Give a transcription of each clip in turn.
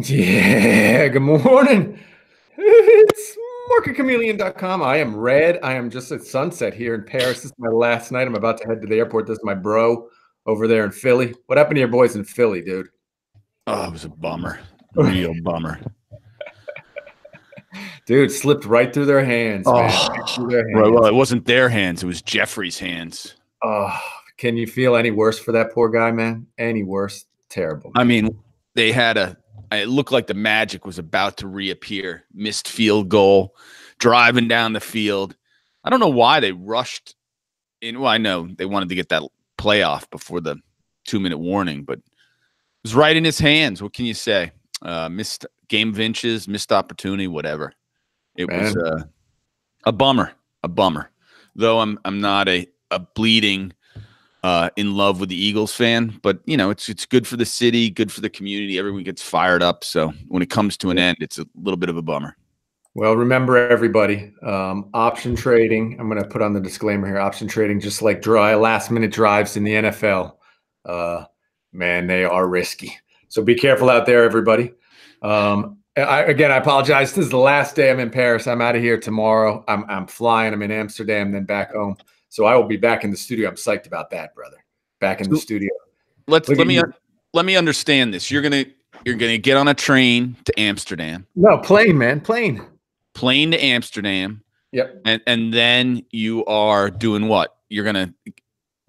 Yeah, good morning. It's MarketChameleon.com. I am red. I am just at sunset here in Paris. This is my last night. I'm about to head to the airport. This is my bro over there in Philly. What happened to your boys in Philly, dude? Oh, it was a bummer. Real bummer. Dude, slipped right through their hands, man. Right through their hands. Right, well, it wasn't their hands. It was Jeffrey's hands. Oh, can you feel any worse for that poor guy, man? Any worse? Terrible, man. I mean, they had it looked like the magic was about to reappear. Missed field goal, driving down the field. I don't know why they rushed in. Well, I know they wanted to get that playoff before the 2-minute warning, but it was right in his hands. What can you say? Missed game of inches, missed opportunity, whatever. It was a bummer, Though I'm not a bleeding in love with the Eagles fan, but you know, it's good for the city, good for the community. Everyone gets fired up. So when it comes to an end, it's a little bit of a bummer. Well, remember everybody, option trading. I'm going to put on the disclaimer here. Option trading, just like last minute drives in the NFL, man, they are risky. So be careful out there, everybody. Again, I apologize. This is the last day I'm in Paris. I'm out of here tomorrow. I'm flying. I'm in Amsterdam, then back home. So I will be back in the studio. I'm psyched about that, brother. Back in the studio. Let me understand this. You're gonna get on a train to Amsterdam. No, plane, man, plane. Plane to Amsterdam. Yep. And then you are doing what? You're gonna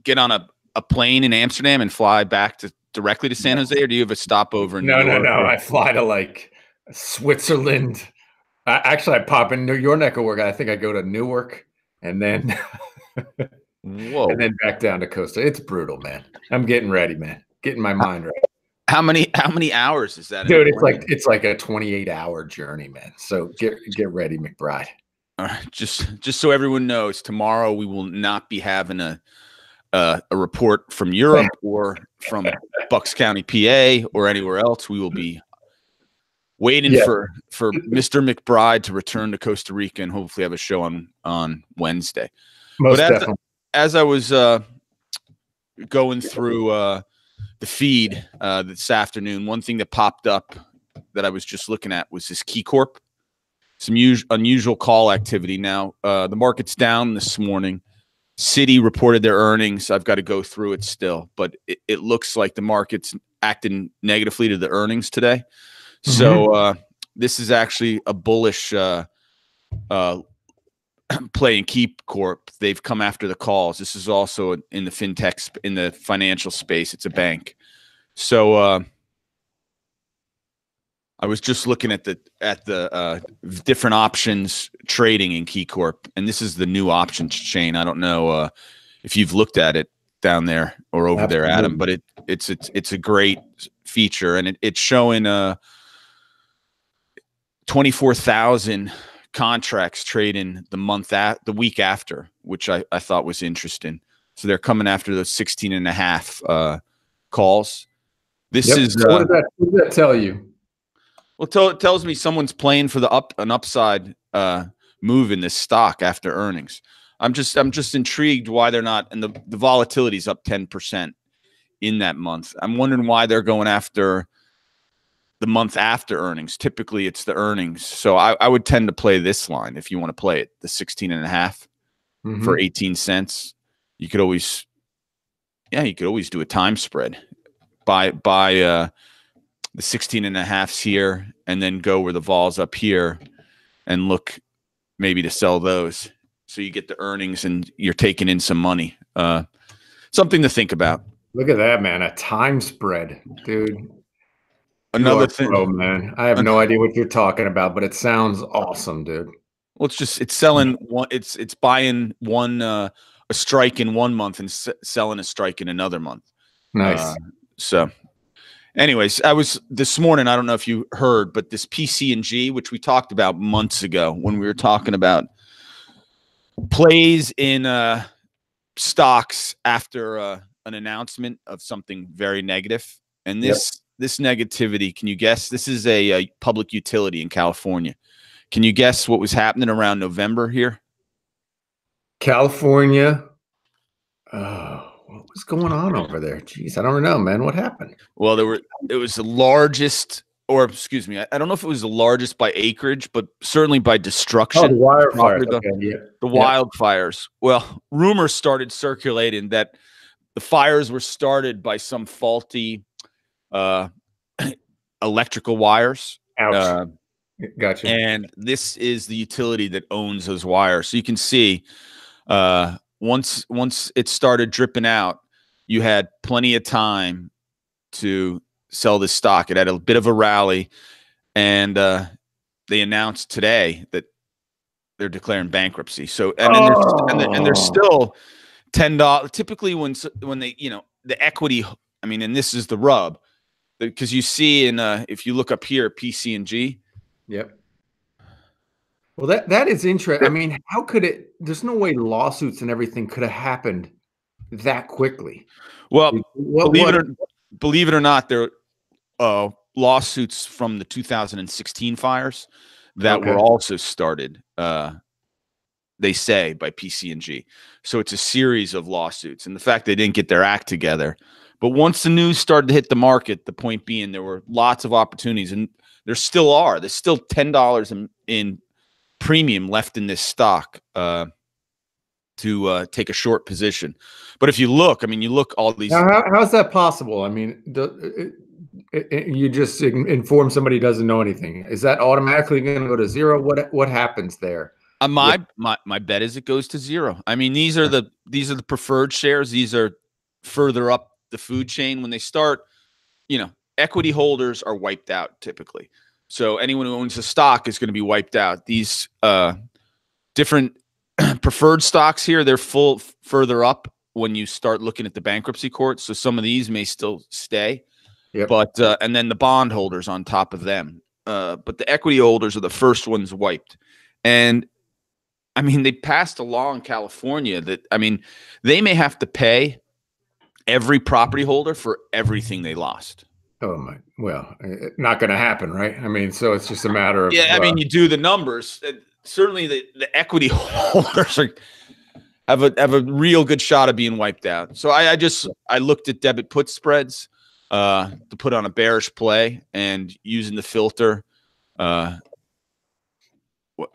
get on a plane in Amsterdam and fly back directly to San Jose, or do you have a stopover in New York? No. I fly to like Switzerland. Actually, I pop in your neck of work. I think I go to Newark and then whoa, and then back down to Costa. It's brutal, man. I'm getting ready, man. Getting my mind right. How many hours is that? Dude, it's like a 28-hour journey, man. So get ready, McBride. All right, just so everyone knows, tomorrow we will not be having a report from Europe or from Bucks County, PA, or anywhere else. We will be waiting for Mr. McBride to return to Costa Rica and hopefully have a show on Wednesday. Most definitely. As I was going through the feed this afternoon, one thing that popped up that I was just looking at was this KeyCorp. Some unusual call activity. Now, the market's down this morning. Citi reported their earnings. I've got to go through it still, but it looks like the market's acting negatively to the earnings today. Mm-hmm. So this is actually a bullish play in KeyCorp. They've come after the calls. This is also in the fintech, in the financial space. It's a bank. So I was just looking at the different options trading in KeyCorp, and this is the new options chain. I don't know if you've looked at it down there or over there, Adam, but it's a great feature, and it's showing 24,000 contracts trading the week after, which I thought was interesting. So they're coming after those 16.5 calls. This is what does that tell you? Well, it tells me someone's playing for an upside move in this stock after earnings. I'm just intrigued why they're not, and the volatility is up 10% in that month. I'm wondering why they're going after the month after earnings. Typically, it's the earnings. So I would tend to play this line if you want to play it, the 16.5 for 18 cents. You could always do a time spread. Buy the 16.5s here, and then go where the vol's up here and look maybe to sell those. So you get the earnings and you're taking in some money. Something to think about. Look at that, man. A time spread, dude. Another thing, man. I have no idea what you're talking about, but it sounds awesome, dude. Well, it's selling one. It's buying one a strike in 1 month and selling a strike in another month. Nice. So anyways, I was this morning, I don't know if you heard, but this PG&G, which we talked about months ago when we were talking about plays in stocks after an announcement of something very negative. And this negativity, can you guess? This is a public utility in California. Can you guess what was happening around November here? California. What was going on over there? Jeez, I don't know, man. What happened? Well, it was the largest or excuse me, I don't know if it was the largest by acreage, but certainly by destruction. Oh, the wildfires. The, Okay, yeah. the wildfires. Well, rumors started circulating that the fires were started by some faulty electrical wires. Ouch. Gotcha. And this is the utility that owns those wires. So you can see once it started dripping out, you had plenty of time to sell this stock. It had a bit of a rally, and they announced today that they're declaring bankruptcy. So and there's still $10. Typically, when they the equity, I mean, and this is the rub, because you see in if you look up here, PCG. Yep. Well, that is interesting. I mean, how could it? There's no way lawsuits and everything could have happened that quickly. Well, believe it or not, there are lawsuits from the 2016 fires that were also started. They say by PCG. So it's a series of lawsuits, and the fact they didn't get their act together. But once the news started to hit the market, the point being there were lots of opportunities, and there still are. There's still $10 in premium left in this stock to take a short position. But if you look, I mean, you look all these. How is that possible? I mean, you just inform somebody who doesn't know anything. Is that automatically going to go to zero? What happens there? My bet is it goes to zero. I mean, these are the preferred shares. These are further up the food chain. When they start, equity holders are wiped out typically. So anyone who owns a stock is going to be wiped out. These different preferred stocks here, they're further up when you start looking at the bankruptcy court. So some of these may still stay, but and then the bond holders on top of them. But the equity holders are the first ones wiped. And I mean, they passed a law in California that, I mean, they may have to pay every property holder for everything they lost. Oh my! Well, not going to happen, right? I mean, so it's just a matter of I mean, you do the numbers. Certainly, the equity holders have a real good shot of being wiped out. So I looked at debit put spreads to put on a bearish play, and using the filter. I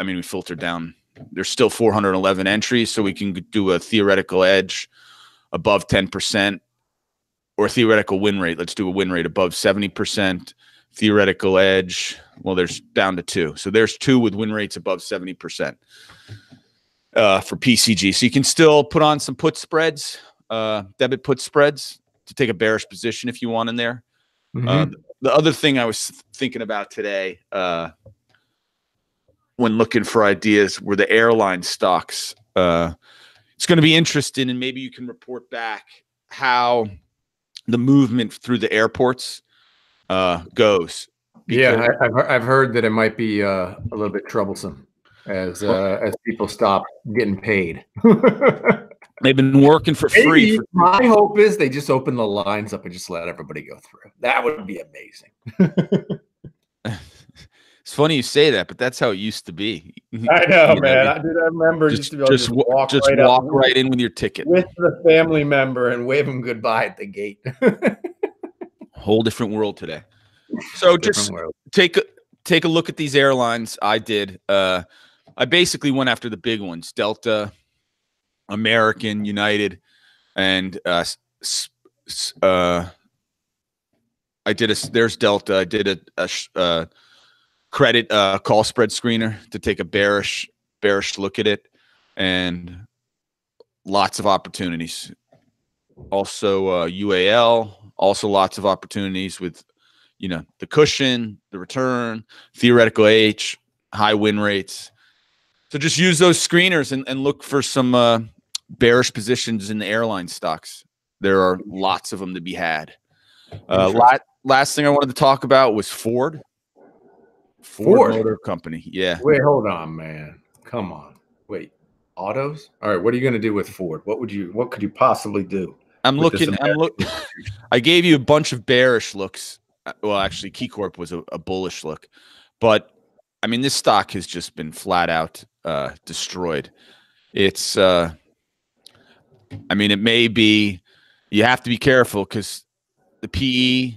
mean, we filtered down. There's still 411 entries, so we can do a theoretical edge above 10%. Or theoretical win rate. Let's do a win rate above 70%. Theoretical edge. Well, there's down to 2. So there's 2 with win rates above 70% for PCG. So you can still put on some put spreads, debit put spreads to take a bearish position if you want in there. The other thing I was thinking about today when looking for ideas were the airline stocks. It's going to be interesting, and maybe you can report back how the movement through the airports goes. Yeah, I've heard that it might be a little bit troublesome as people stop getting paid. They've been working for free. My hope is they just open the lines up and just let everybody go through. That would be amazing. It's funny you say that, but that's how it used to be. I know, man. I remember just walk right in with your ticket with the family member and wave them goodbye at the gate. Whole different world today. So just take a look at these airlines. I did. I basically went after the big ones: Delta, American, United, and there's Delta. I did a credit call spread screener to take a bearish look at it, and lots of opportunities. Also UAL, also lots of opportunities with the cushion, the return, theoretical H, high win rates. So just use those screeners and look for some bearish positions in the airline stocks. There are lots of them to be had. Last thing I wanted to talk about was Ford Motor Company. Yeah. Wait, hold on, man. Come on. Wait. Autos? All right. What are you going to do with Ford? What could you possibly do? I gave you a bunch of bearish looks. Well, actually, KeyCorp was a bullish look, but I mean, this stock has just been flat out destroyed. It's, I mean, it may be. You have to be careful because the PE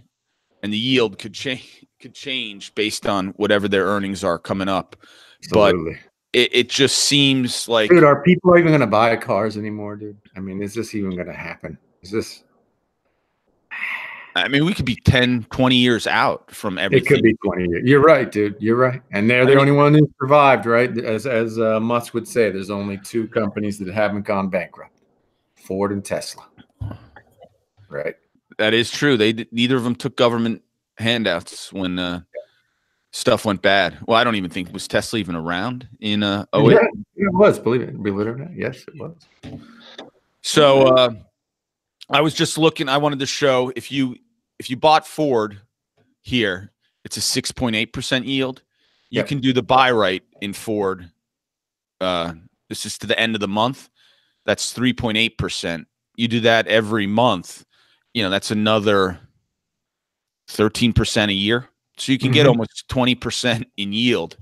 and the yield could could change based on whatever their earnings are coming up. Absolutely. But it just seems like, dude, are people even going to buy cars anymore, dude? I mean, is this even going to happen? Is this? I mean, we could be 10, 20 years out from everything. It could be 20 years. You're right, dude. You're right. And they're the only one who survived, right? As Musk would say, there's only two companies that haven't gone bankrupt: Ford and Tesla. Right. That is true. Neither of them took government handouts when stuff went bad. Well, I don't even think, was Tesla even around in 08? Yeah, it was. Believe it or not. Yes, it was. So I was just looking. I wanted to show if you bought Ford here, it's a 6.8% yield. You can do the buy right in Ford. This is to the end of the month. That's 3.8%. You do that every month, that's another 13% a year. So you can get almost 20% in yield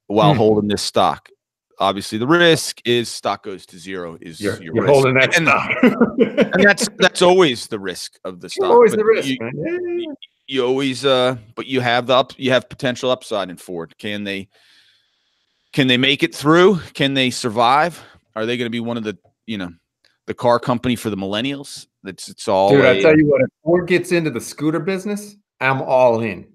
while holding this stock. Obviously, the risk is stock goes to zero. You're risk. Holding that stock, and that's always the risk of the stock. Always the risk, man. You always, but you have potential upside in Ford. Can they make it through? Can they survive? Are they going to be one of the the car company for the millennials? It's all. Dude, I tell you what, if Ford gets into the scooter business, I'm all in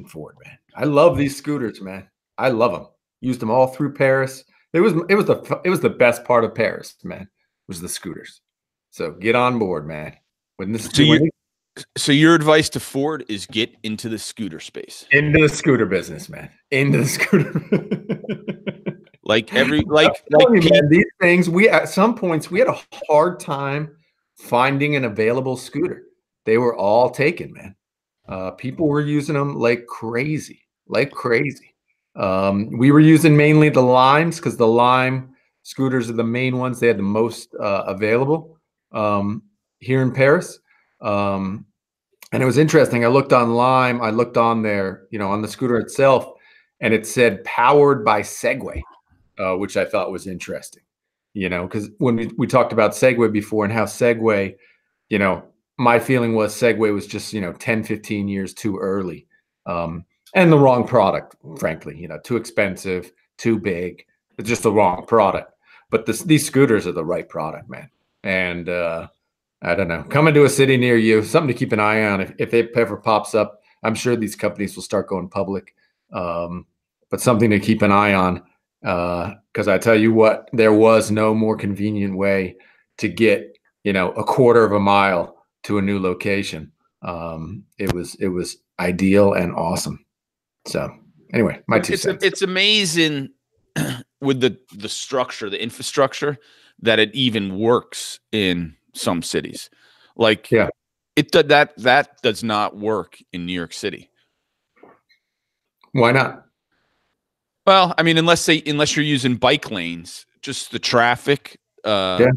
Ford, man. I love these scooters, man. I love them. Used them all through Paris. It was the best part of Paris, man. Was the scooters. So get on board, man. So your advice to Ford is get into the scooter space. Into the scooter business, man. Into the scooter. Man, these things, at some points we had a hard time finding an available scooter. They were all taken, man. People were using them like crazy. We were using mainly the Limes because the Lime scooters are the main ones. They had the most available here in Paris. And it was interesting. I looked on Lime. I looked on there, on the scooter itself, and it said powered by Segway, which I thought was interesting, because when we talked about Segway before and how Segway, my feeling was Segway was just, 10, 15 years too early. And the wrong product, frankly, too expensive, too big. It's just the wrong product. But these scooters are the right product, man. And I don't know, coming to a city near you, something to keep an eye on. If it ever pops up, I'm sure these companies will start going public. But something to keep an eye on, because I tell you what, there was no more convenient way to get, a quarter of a mile to a new location. It was ideal and awesome. So anyway, my 2 cents. It's amazing with the structure, the infrastructure, that it even works in some cities. That does not work in New York City. Why not? Well, I mean, unless you're using bike lanes, just the traffic, the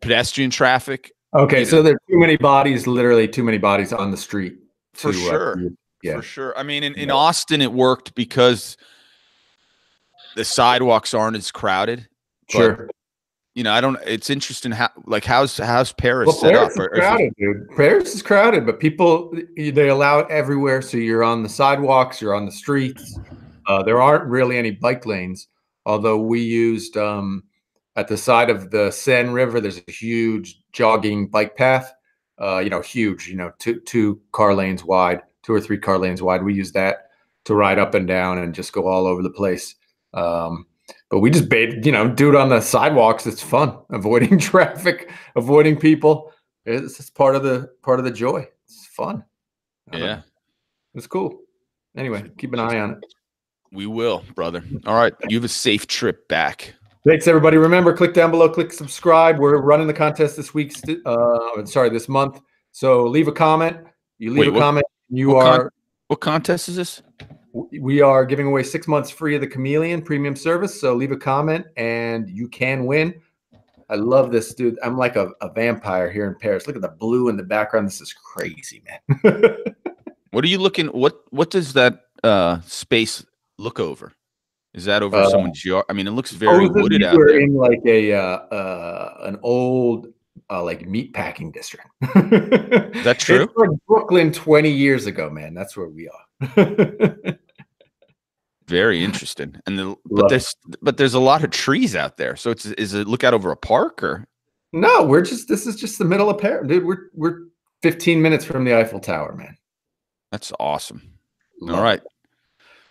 pedestrian traffic. Okay, so there are too many bodies, literally too many bodies on the street. For sure. For sure. I mean, in Austin, it worked because the sidewalks aren't as crowded. Sure. It's interesting how's Paris set up? Paris is crowded, dude. Paris is crowded, but people, they allow it everywhere. So you're on the sidewalks, you're on the streets. There aren't really any bike lanes, although we used at the side of the Seine River, there's a huge jogging bike path. Huge, 2 car lanes wide, 2 or 3 car lanes wide. We use that to ride up and down and just go all over the place. But we just do it on the sidewalks. It's fun, avoiding traffic, avoiding people. It's part of the joy. It's fun. Yeah, it's cool. Anyway, keep an eye on it. We will, brother. All right, you have a safe trip back. Thanks, everybody. Remember, click down below, click subscribe. We're running the contest this month. So leave a comment. You leave a comment. What contest is this? We are giving away 6 months free of the Chameleon premium service. So leave a comment and you can win. I love this, dude. I'm like a vampire here in Paris. Look at the blue in the background. This is crazy, man. What are you looking? What does that space look over? Is that over someone's yard? I mean, it looks very wooded out there. In like an old like meat packing district. Is that true? It's like Brooklyn 20 years ago, man. That's where we are. Very interesting. And but there's a lot of trees out there. So is it look out over a park or? No, this is just the middle of Paris, dude. We're 15 minutes from the Eiffel Tower, man. That's awesome. Love All right. it.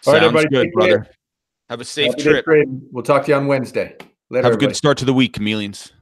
All right, Sounds everybody, good, brother. Have a safe trip. We'll talk to you on Wednesday. Later, Have a everybody. good start to the week, chameleons.